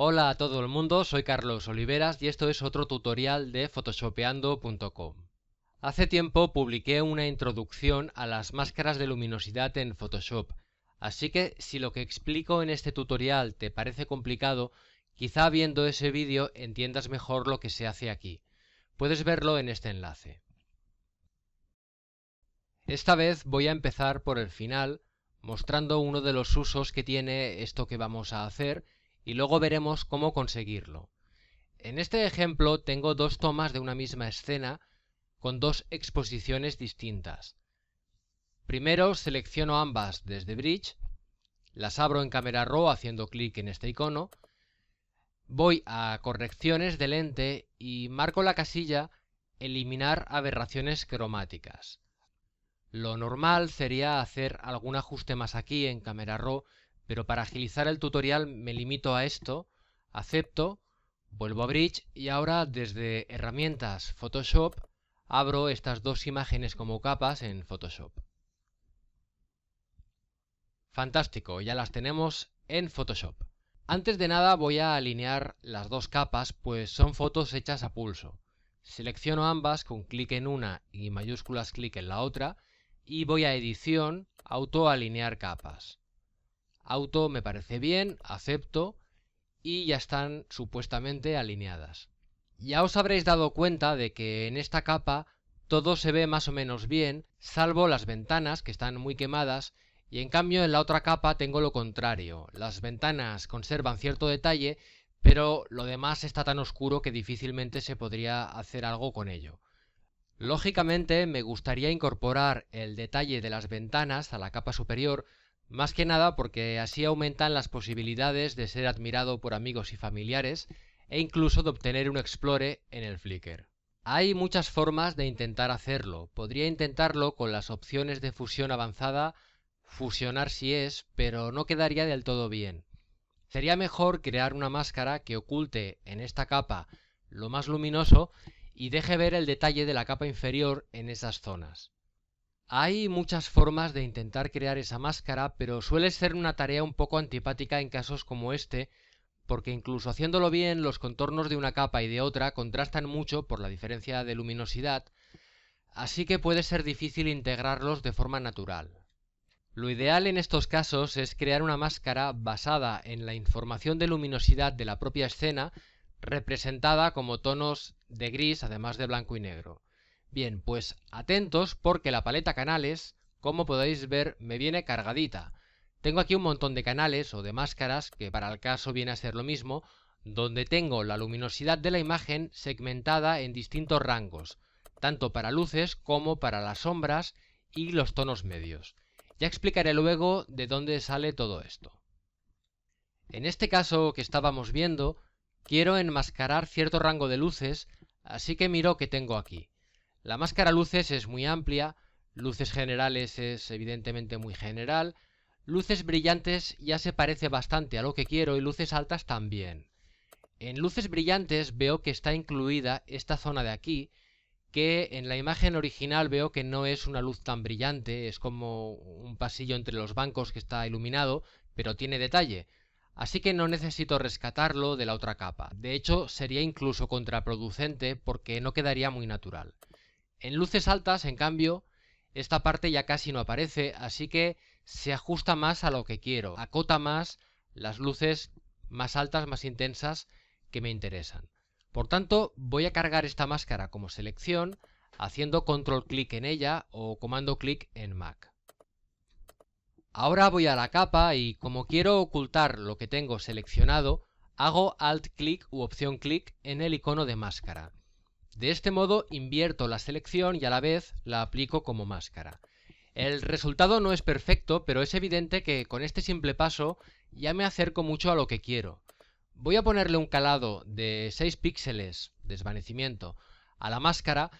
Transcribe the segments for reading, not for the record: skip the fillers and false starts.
Hola a todo el mundo, soy Carlos Oliveras y esto es otro tutorial de photoshopeando.com. Hace tiempo publiqué una introducción a las máscaras de luminosidad en Photoshop, así que si lo que explico en este tutorial te parece complicado, quizá viendo ese vídeo entiendas mejor lo que se hace aquí. Puedes verlo en este enlace. Esta vez voy a empezar por el final, mostrando uno de los usos que tiene esto que vamos a hacer y luego veremos cómo conseguirlo. En este ejemplo tengo dos tomas de una misma escena con dos exposiciones distintas. Primero selecciono ambas desde Bridge, las abro en Camera Raw haciendo clic en este icono, voy a correcciones de lente y marco la casilla eliminar aberraciones cromáticas. Lo normal sería hacer algún ajuste más aquí en Camera Raw, pero para agilizar el tutorial me limito a esto, acepto, vuelvo a Bridge y ahora desde Herramientas Photoshop abro estas dos imágenes como capas en Photoshop. Fantástico, ya las tenemos en Photoshop. Antes de nada voy a alinear las dos capas, pues son fotos hechas a pulso. Selecciono ambas con clic en una y mayúsculas clic en la otra y voy a Edición, Auto alinear capas. Auto me parece bien, acepto y ya están supuestamente alineadas. Ya os habréis dado cuenta de que en esta capa todo se ve más o menos bien, salvo las ventanas que están muy quemadas, y en cambio en la otra capa tengo lo contrario. Las ventanas conservan cierto detalle, pero lo demás está tan oscuro que difícilmente se podría hacer algo con ello. Lógicamente me gustaría incorporar el detalle de las ventanas a la capa superior, más que nada porque así aumentan las posibilidades de ser admirado por amigos y familiares e incluso de obtener un Explore en el Flickr. Hay muchas formas de intentar hacerlo. Podría intentarlo con las opciones de fusión avanzada, fusionar si es, pero no quedaría del todo bien. Sería mejor crear una máscara que oculte en esta capa lo más luminoso y deje ver el detalle de la capa inferior en esas zonas. Hay muchas formas de intentar crear esa máscara, pero suele ser una tarea un poco antipática en casos como este, porque incluso haciéndolo bien, los contornos de una capa y de otra contrastan mucho por la diferencia de luminosidad, así que puede ser difícil integrarlos de forma natural. Lo ideal en estos casos es crear una máscara basada en la información de luminosidad de la propia escena, representada como tonos de gris además de blanco y negro. Bien, pues atentos porque la paleta canales, como podéis ver, me viene cargadita. Tengo aquí un montón de canales o de máscaras, que para el caso viene a ser lo mismo, donde tengo la luminosidad de la imagen segmentada en distintos rangos, tanto para luces como para las sombras y los tonos medios. Ya explicaré luego de dónde sale todo esto. En este caso que estábamos viendo, quiero enmascarar cierto rango de luces, así que miro qué tengo aquí. La máscara luces es muy amplia, luces generales es evidentemente muy general, luces brillantes ya se parece bastante a lo que quiero y luces altas también. En luces brillantes veo que está incluida esta zona de aquí, que en la imagen original veo que no es una luz tan brillante, es como un pasillo entre los bancos que está iluminado, pero tiene detalle. Así que no necesito rescatarlo de la otra capa. De hecho, sería incluso contraproducente porque no quedaría muy natural. En luces altas, en cambio, esta parte ya casi no aparece, así que se ajusta más a lo que quiero, acota más las luces más altas, más intensas que me interesan. Por tanto, voy a cargar esta máscara como selección, haciendo control clic en ella o comando clic en Mac. Ahora voy a la capa y como quiero ocultar lo que tengo seleccionado, hago alt clic u opción clic en el icono de máscara. De este modo invierto la selección y a la vez la aplico como máscara. El resultado no es perfecto, pero es evidente que con este simple paso ya me acerco mucho a lo que quiero. Voy a ponerle un calado de 6 píxeles, desvanecimiento, a la máscara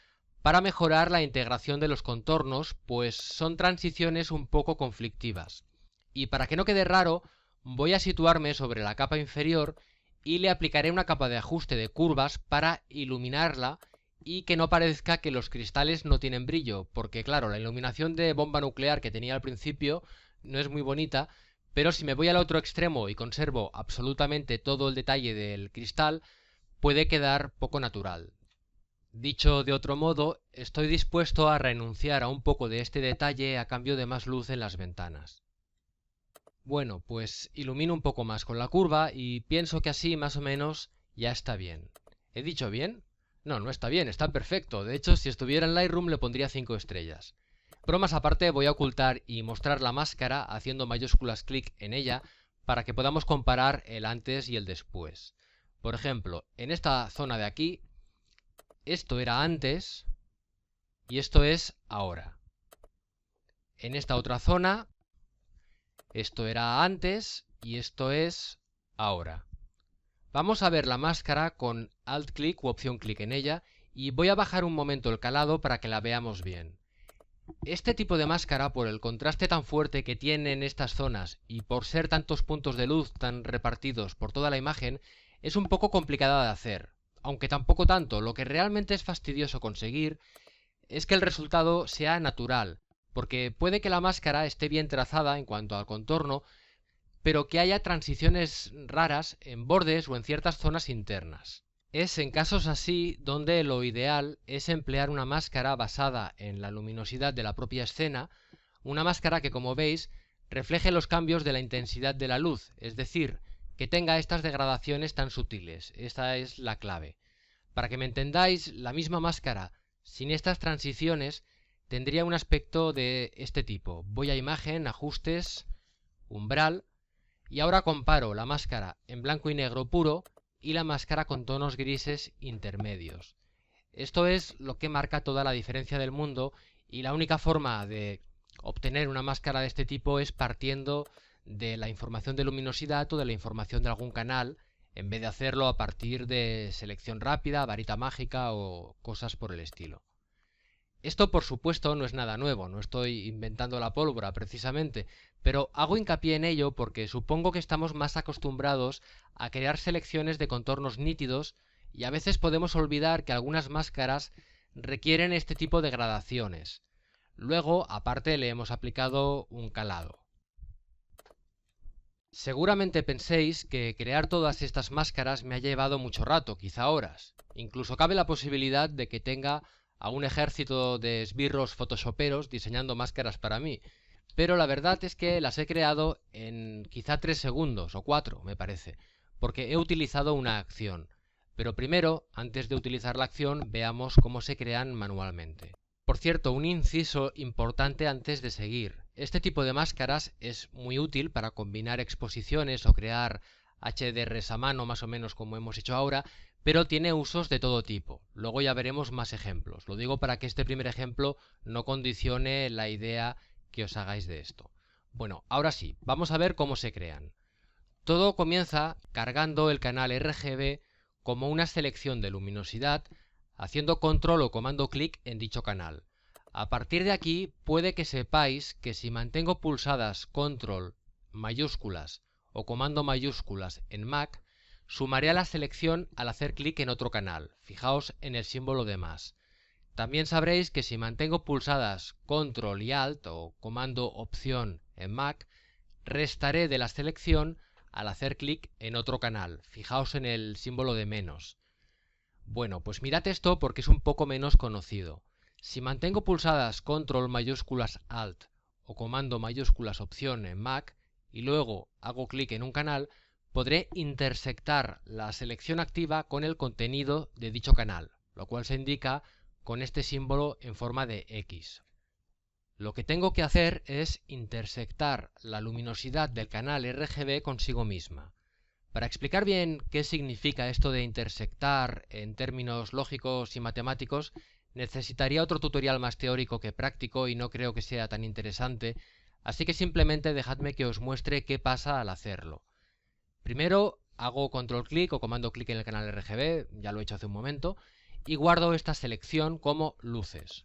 para mejorar la integración de los contornos, pues son transiciones un poco conflictivas. Y para que no quede raro, voy a situarme sobre la capa inferior y le aplicaré una capa de ajuste de curvas para iluminarla y que no parezca que los cristales no tienen brillo, porque claro, la iluminación de bomba nuclear que tenía al principio no es muy bonita, pero si me voy al otro extremo y conservo absolutamente todo el detalle del cristal, puede quedar poco natural. Dicho de otro modo, estoy dispuesto a renunciar a un poco de este detalle a cambio de más luz en las ventanas. Bueno, pues ilumino un poco más con la curva y pienso que así más o menos ya está bien. ¿He dicho bien? No, no está bien, está perfecto. De hecho, si estuviera en Lightroom le pondría 5 estrellas. Bromas aparte, voy a ocultar y mostrar la máscara haciendo mayúsculas clic en ella para que podamos comparar el antes y el después. Por ejemplo, en esta zona de aquí, esto era antes y esto es ahora. En esta otra zona, esto era antes y esto es ahora. Vamos a ver la máscara con Alt clic u opción clic en ella y voy a bajar un momento el calado para que la veamos bien. Este tipo de máscara, por el contraste tan fuerte que tiene en estas zonas y por ser tantos puntos de luz tan repartidos por toda la imagen, es un poco complicada de hacer. Aunque tampoco tanto, lo que realmente es fastidioso conseguir es que el resultado sea natural, porque puede que la máscara esté bien trazada en cuanto al contorno, pero que haya transiciones raras en bordes o en ciertas zonas internas. Es en casos así donde lo ideal es emplear una máscara basada en la luminosidad de la propia escena, una máscara que, como veis, refleje los cambios de la intensidad de la luz, es decir, que tenga estas degradaciones tan sutiles. Esta es la clave. Para que me entendáis, la misma máscara sin estas transiciones tendría un aspecto de este tipo. Voy a imagen, ajustes, umbral, y ahora comparo la máscara en blanco y negro puro y la máscara con tonos grises intermedios. Esto es lo que marca toda la diferencia del mundo, y la única forma de obtener una máscara de este tipo es partiendo de la información de luminosidad o de la información de algún canal, en vez de hacerlo a partir de selección rápida, varita mágica o cosas por el estilo. Esto, por supuesto, no es nada nuevo, no estoy inventando la pólvora precisamente, pero hago hincapié en ello porque supongo que estamos más acostumbrados a crear selecciones de contornos nítidos y a veces podemos olvidar que algunas máscaras requieren este tipo de gradaciones. Luego, aparte, le hemos aplicado un calado. Seguramente penséis que crear todas estas máscaras me ha llevado mucho rato, quizá horas. Incluso cabe la posibilidad de que tenga a un ejército de esbirros photoshoperos diseñando máscaras para mí, pero la verdad es que las he creado en quizá 3 segundos o 4, me parece, porque he utilizado una acción. Pero primero, antes de utilizar la acción, veamos cómo se crean manualmente. Por cierto, un inciso importante antes de seguir. Este tipo de máscaras es muy útil para combinar exposiciones o crear HDRs a mano, más o menos como hemos hecho ahora, pero tiene usos de todo tipo. Luego ya veremos más ejemplos. Lo digo para que este primer ejemplo no condicione la idea que os hagáis de esto. Bueno, ahora sí, vamos a ver cómo se crean. Todo comienza cargando el canal RGB como una selección de luminosidad, haciendo control o comando clic en dicho canal. A partir de aquí puede que sepáis que si mantengo pulsadas control mayúsculas o comando mayúsculas en Mac, sumaré a la selección al hacer clic en otro canal. Fijaos en el símbolo de más. También sabréis que si mantengo pulsadas control y alt o comando opción en Mac, restaré de la selección al hacer clic en otro canal. Fijaos en el símbolo de menos. Bueno, pues mirad esto porque es un poco menos conocido. Si mantengo pulsadas control mayúsculas alt o comando mayúsculas opción en Mac y luego hago clic en un canal, podré intersectar la selección activa con el contenido de dicho canal, lo cual se indica con este símbolo en forma de X. Lo que tengo que hacer es intersectar la luminosidad del canal RGB consigo misma. Para explicar bien qué significa esto de intersectar en términos lógicos y matemáticos, necesitaría otro tutorial más teórico que práctico y no creo que sea tan interesante, así que simplemente dejadme que os muestre qué pasa al hacerlo. Primero hago control clic o comando clic en el canal RGB, ya lo he hecho hace un momento, y guardo esta selección como luces.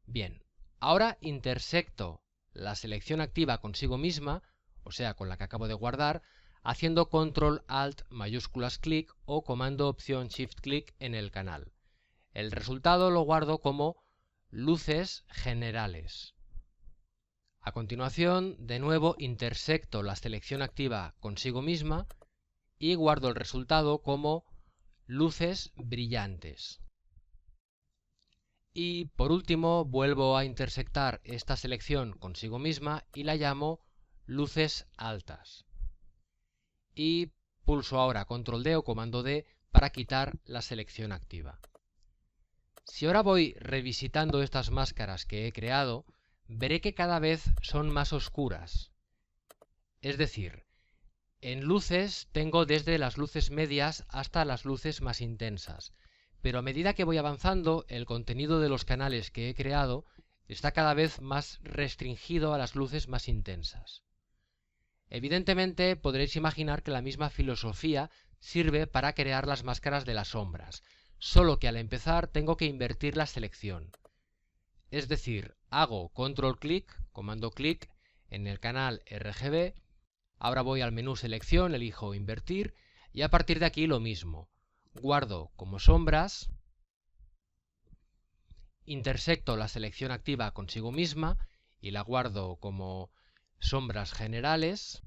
Bien, ahora intersecto la selección activa consigo misma, o sea, con la que acabo de guardar, haciendo control alt mayúsculas clic o comando opción shift clic en el canal. El resultado lo guardo como luces generales. A continuación, de nuevo intersecto la selección activa consigo misma y guardo el resultado como luces brillantes. Y por último vuelvo a intersectar esta selección consigo misma y la llamo luces altas. Y pulso ahora Control D o Comando D para quitar la selección activa. Si ahora voy revisitando estas máscaras que he creado, veré que cada vez son más oscuras. Es decir, en luces tengo desde las luces medias hasta las luces más intensas, pero a medida que voy avanzando, el contenido de los canales que he creado está cada vez más restringido a las luces más intensas. Evidentemente podréis imaginar que la misma filosofía sirve para crear las máscaras de las sombras, solo que al empezar tengo que invertir la selección. Es decir, hago control clic, comando clic en el canal RGB, ahora voy al menú selección, elijo invertir y a partir de aquí lo mismo. Guardo como sombras, intersecto la selección activa consigo misma y la guardo como sombras generales.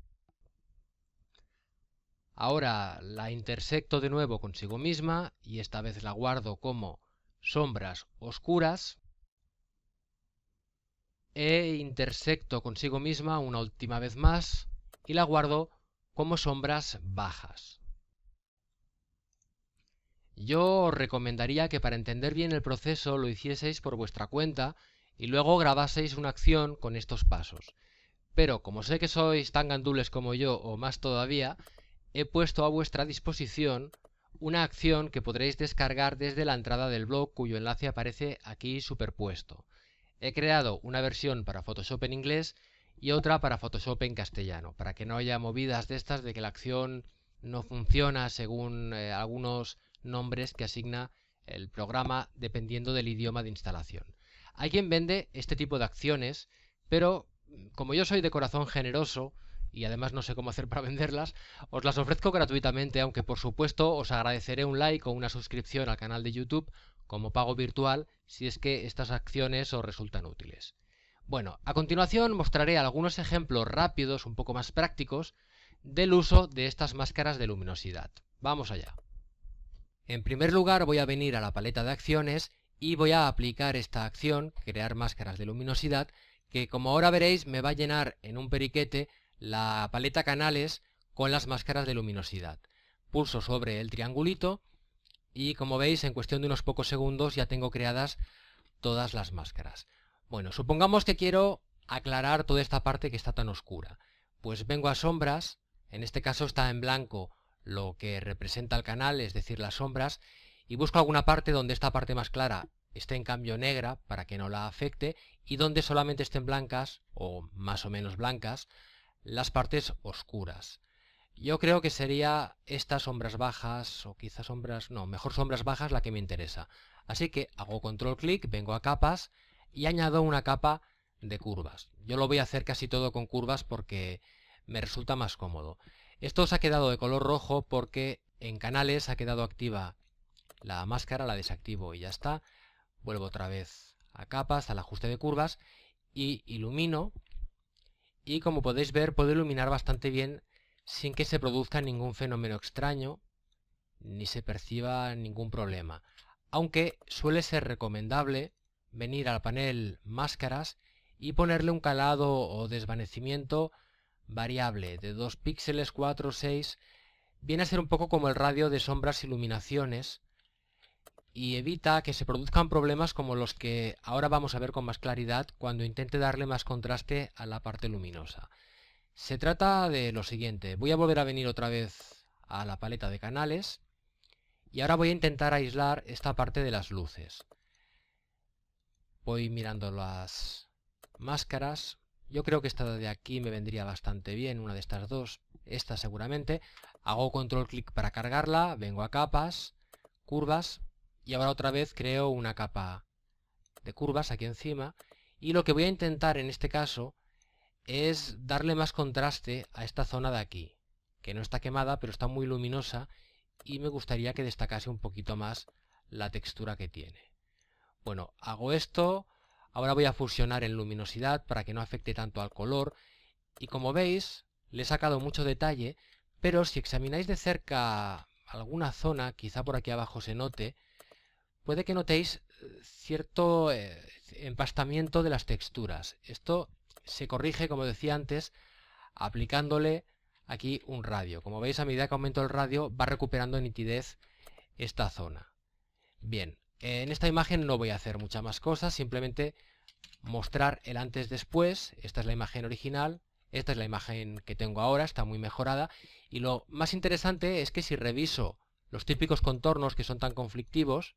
Ahora la intersecto de nuevo consigo misma y esta vez la guardo como sombras oscuras. E intersecto consigo misma una última vez más y la guardo como sombras bajas. Yo os recomendaría que para entender bien el proceso lo hicieseis por vuestra cuenta y luego grabaseis una acción con estos pasos. Pero como sé que sois tan gandules como yo o más todavía, he puesto a vuestra disposición una acción que podréis descargar desde la entrada del blog cuyo enlace aparece aquí superpuesto. He creado una versión para Photoshop en inglés y otra para Photoshop en castellano, para que no haya movidas de estas de que la acción no funciona según algunos nombres que asigna el programa dependiendo del idioma de instalación. Hay quien vende este tipo de acciones, pero como yo soy de corazón generoso y además no sé cómo hacer para venderlas, os las ofrezco gratuitamente, aunque por supuesto os agradeceré un like o una suscripción al canal de YouTube como pago virtual si es que estas acciones os resultan útiles. Bueno, a continuación mostraré algunos ejemplos rápidos, un poco más prácticos, del uso de estas máscaras de luminosidad. Vamos allá. En primer lugar voy a venir a la paleta de acciones y voy a aplicar esta acción, crear máscaras de luminosidad, que como ahora veréis me va a llenar en un periquete la paleta canales con las máscaras de luminosidad. Pulso sobre el triangulito y como veis en cuestión de unos pocos segundos ya tengo creadas todas las máscaras. Bueno, supongamos que quiero aclarar toda esta parte que está tan oscura. Pues vengo a sombras, en este caso está en blanco lo que representa el canal, es decir, las sombras, y busco alguna parte donde esta parte más clara esté en cambio negra para que no la afecte y donde solamente estén blancas o más o menos blancas las partes oscuras. Yo creo que sería estas sombras bajas o quizás mejor sombras bajas la que me interesa. Así que hago control clic, vengo a capas y añado una capa de curvas. Yo lo voy a hacer casi todo con curvas porque me resulta más cómodo. Esto se ha quedado de color rojo porque en canales ha quedado activa la máscara, la desactivo y ya está. Vuelvo otra vez a capas, al ajuste de curvas y ilumino. Y como podéis ver puedo iluminar bastante bien sin que se produzca ningún fenómeno extraño ni se perciba ningún problema. Aunque suele ser recomendable venir al panel máscaras y ponerle un calado o desvanecimiento variable de 2 píxeles, 4, 6, viene a ser un poco como el radio de sombras e iluminaciones y evita que se produzcan problemas como los que ahora vamos a ver con más claridad cuando intente darle más contraste a la parte luminosa. Se trata de lo siguiente, voy a volver a venir otra vez a la paleta de canales y ahora voy a intentar aislar esta parte de las luces. Voy mirando las máscaras. Yo creo que esta de aquí me vendría bastante bien, una de estas dos, esta seguramente. Hago control clic para cargarla, vengo a capas, curvas y ahora otra vez creo una capa de curvas aquí encima y lo que voy a intentar en este caso es darle más contraste a esta zona de aquí, que no está quemada pero está muy luminosa y me gustaría que destacase un poquito más la textura que tiene. Bueno, hago esto, Ahora voy a fusionar en luminosidad para que no afecte tanto al color. Y como veis, le he sacado mucho detalle, pero si examináis de cerca alguna zona, quizá por aquí abajo se note, puede que notéis cierto empastamiento de las texturas. Esto se corrige, como decía antes, aplicándole aquí un radio. Como veis, a medida que aumento el radio, va recuperando nitidez esta zona. Bien, en esta imagen no voy a hacer muchas más cosas, simplemente mostrar el antes-después. Esta es la imagen original, esta es la imagen que tengo ahora, está muy mejorada. Y lo más interesante es que si reviso los típicos contornos que son tan conflictivos,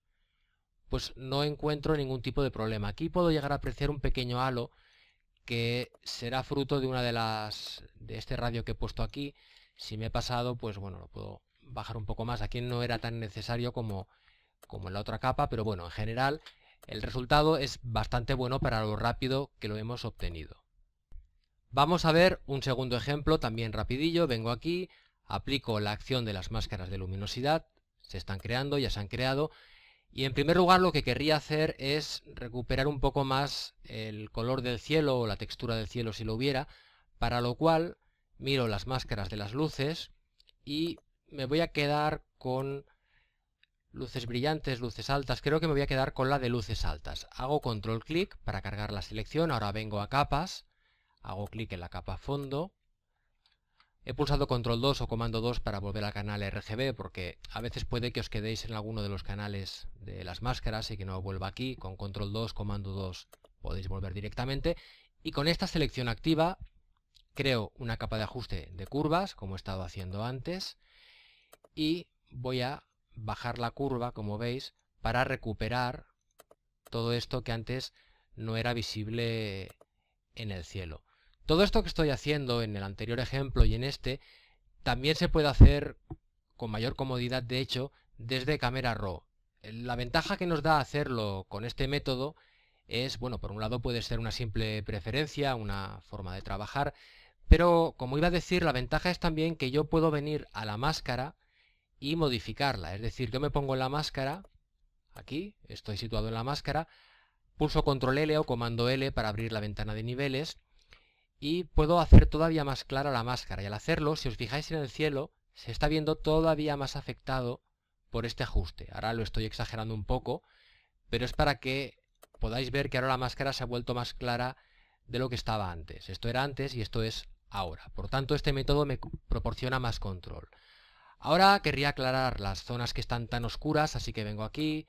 pues no encuentro ningún tipo de problema. Aquí puedo llegar a apreciar un pequeño halo que será fruto de una de este radio que he puesto aquí. Si me he pasado, pues bueno, lo puedo bajar un poco más. Aquí no era tan necesario como en la otra capa, pero bueno, en general el resultado es bastante bueno para lo rápido que lo hemos obtenido. Vamos a ver un segundo ejemplo, también rapidillo. Vengo aquí, aplico la acción de las máscaras de luminosidad, se están creando, ya se han creado. Y en primer lugar lo que querría hacer es recuperar un poco más el color del cielo o la textura del cielo si lo hubiera, para lo cual miro las máscaras de las luces y me voy a quedar con luces brillantes, luces altas. Creo que me voy a quedar con la de luces altas. Hago control clic para cargar la selección. Ahora vengo a capas, hago clic en la capa fondo. He pulsado control 2 o comando 2 para volver al canal RGB, porque a veces puede que os quedéis en alguno de los canales de las máscaras y que no vuelva aquí. Con control 2, comando 2 podéis volver directamente. Y con esta selección activa creo una capa de ajuste de curvas, como he estado haciendo antes, y voy a bajar la curva, como veis, para recuperar todo esto que antes no era visible en el cielo. Todo esto que estoy haciendo en el anterior ejemplo y en este, también se puede hacer con mayor comodidad, de hecho, desde Camera Raw. La ventaja que nos da hacerlo con este método es, bueno, por un lado puede ser una simple preferencia, una forma de trabajar, pero como iba a decir, la ventaja es también que yo puedo venir a la máscara y modificarla. Es decir, yo me pongo en la máscara, aquí, estoy situado en la máscara, pulso control L o comando L para abrir la ventana de niveles y puedo hacer todavía más clara la máscara. Y al hacerlo, si os fijáis en el cielo, se está viendo todavía más afectado por este ajuste. Ahora lo estoy exagerando un poco, pero es para que podáis ver que ahora la máscara se ha vuelto más clara de lo que estaba antes. Esto era antes y esto es ahora. Por tanto, este método me proporciona más control. Ahora querría aclarar las zonas que están tan oscuras, así que vengo aquí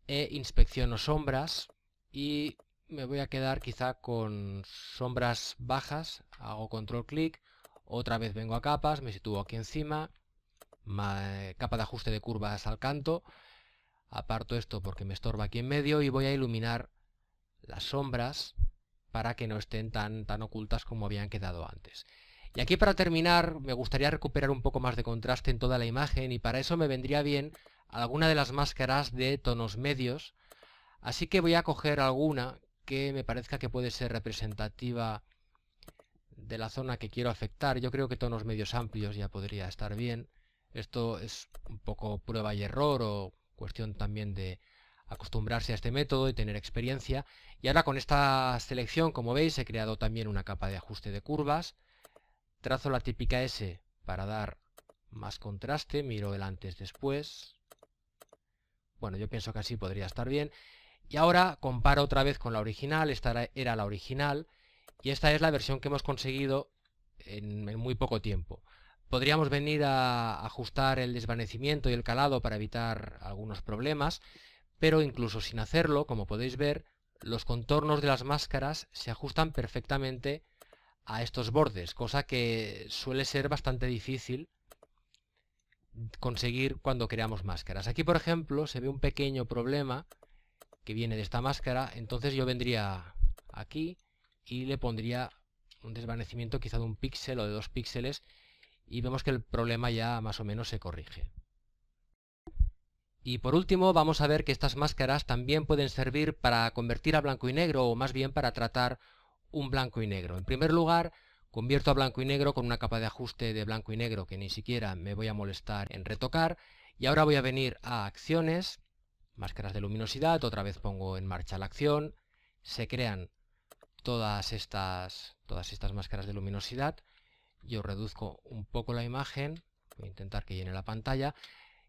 e inspecciono sombras y me voy a quedar quizá con sombras bajas. Hago control clic, otra vez vengo a capas, me sitúo aquí encima, capa de ajuste de curvas al canto, aparto esto porque me estorba aquí en medio y voy a iluminar las sombras para que no estén tan ocultas como habían quedado antes. Y aquí, para terminar, me gustaría recuperar un poco más de contraste en toda la imagen, y para eso me vendría bien alguna de las máscaras de tonos medios. Así que voy a coger alguna que me parezca que puede ser representativa de la zona que quiero afectar. Yo creo que tonos medios amplios ya podría estar bien. Esto es un poco prueba y error, o cuestión también de acostumbrarse a este método y tener experiencia. Y ahora con esta selección, como veis, he creado también una capa de ajuste de curvas. Trazo la típica S para dar más contraste, miro el antes-después. Bueno, yo pienso que así podría estar bien. Y ahora comparo otra vez con la original. Esta era la original y esta es la versión que hemos conseguido en muy poco tiempo. Podríamos venir a ajustar el desvanecimiento y el calado para evitar algunos problemas, pero incluso sin hacerlo, como podéis ver, los contornos de las máscaras se ajustan perfectamente a estos bordes, cosa que suele ser bastante difícil conseguir cuando creamos máscaras. Aquí, por ejemplo, se ve un pequeño problema que viene de esta máscara. Entonces yo vendría aquí y le pondría un desvanecimiento quizá de 1 píxel o de 2 píxeles y vemos que el problema ya más o menos se corrige. Y por último, vamos a ver que estas máscaras también pueden servir para convertir a blanco y negro, o más bien para tratar un blanco y negro. En primer lugar, convierto a blanco y negro con una capa de ajuste de blanco y negro que ni siquiera me voy a molestar en retocar. Y ahora voy a venir a acciones, máscaras de luminosidad, otra vez pongo en marcha la acción se crean todas estas máscaras de luminosidad. Yo reduzco un poco la imagen, voy a intentar que llene la pantalla,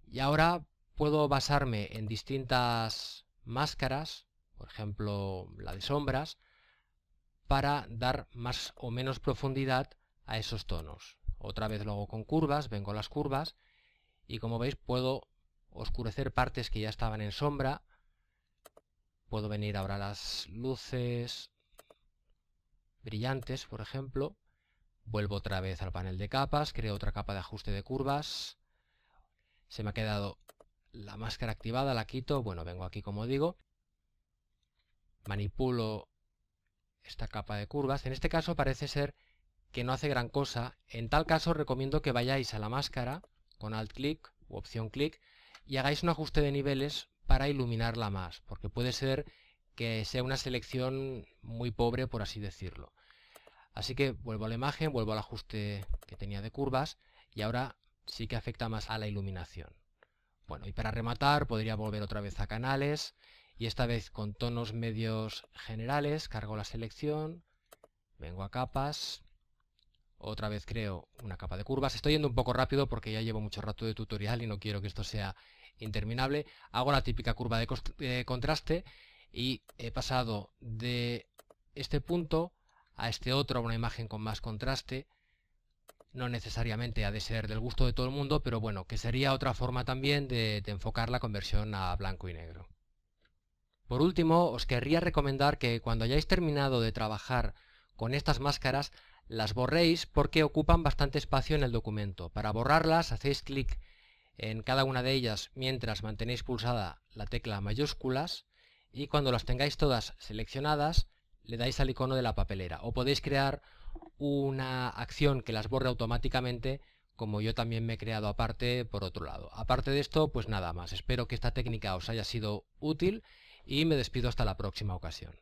y ahora puedo basarme en distintas máscaras, por ejemplo la de sombras, para dar más o menos profundidad a esos tonos. Otra vez lo hago con curvas, vengo a las curvas, y como veis puedo oscurecer partes que ya estaban en sombra. Puedo venir ahora a las luces brillantes, por ejemplo. Vuelvo otra vez al panel de capas, creo otra capa de ajuste de curvas. Se me ha quedado la máscara activada, la quito. Bueno, vengo aquí como digo. Manipulo esta capa de curvas. En este caso parece ser que no hace gran cosa. En tal caso recomiendo que vayáis a la máscara con Alt clic u opción clic y hagáis un ajuste de niveles para iluminarla más, porque puede ser que sea una selección muy pobre, por así decirlo. Así que vuelvo a la imagen, vuelvo al ajuste que tenía de curvas y ahora sí que afecta más a la iluminación. Bueno, y para rematar podría volver otra vez a canales y esta vez con tonos medios generales, cargo la selección, vengo a capas, otra vez creo una capa de curvas. Estoy yendo un poco rápido porque ya llevo mucho rato de tutorial y no quiero que esto sea interminable. Hago la típica curva de contraste y he pasado de este punto a este otro, a una imagen con más contraste. No necesariamente ha de ser del gusto de todo el mundo, pero bueno, que sería otra forma también de enfocar la conversión a blanco y negro. Por último, os querría recomendar que cuando hayáis terminado de trabajar con estas máscaras, las borréis porque ocupan bastante espacio en el documento. Para borrarlas, hacéis clic en cada una de ellas mientras mantenéis pulsada la tecla mayúsculas y cuando las tengáis todas seleccionadas, le dais al icono de la papelera. O podéis crear una acción que las borre automáticamente, como yo también me he creado aparte por otro lado. Aparte de esto, pues nada más. Espero que esta técnica os haya sido útil y me despido hasta la próxima ocasión.